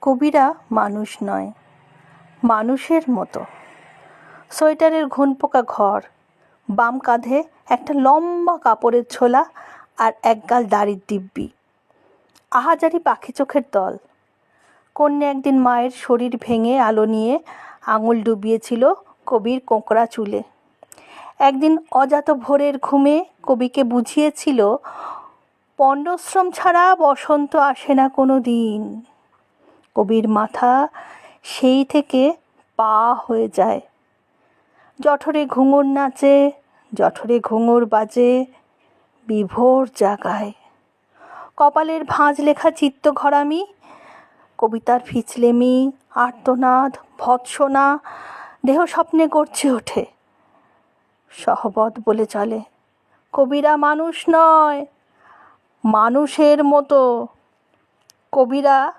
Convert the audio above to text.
কবিরা মানুষ নয়, মানুষের মতো। সোয়েটারের ঘুনপোকা ঘর, বাম কাঁধে একটা লম্বা কাপড়ের ছোলা আর একগাল দাড়ির দিব্যি। আহাজারি পাখি চোখের দল। কন্যা একদিন মায়ের শরীর ভেঙে আলো নিয়ে আঙুল ডুবিয়েছিল কবির কোঁকড়া চুলে। একদিন অজাত ভোরের ঘুমে কবিকে বুঝিয়েছিল পণ্ডশ্রম ছাড়া বসন্ত আসে না কোনো দিন। কবির মাথা সেই থেকে পা হয়ে যায়। জঠরে ঘুঙুর নাচে, জঠরে ঘুঙুর বাজে, বিভোর জাগায়। কপালের ভাঁজ লেখা চিত্ত ঘরামি, কবিতার ফিচলেমি, আর্তনাদ, ভৎসনা দেহ স্বপ্নে গড়ছে ওঠে। সহবত বলে চলে, কবিরা মানুষ নয়, মানুষের মতো। কবিরা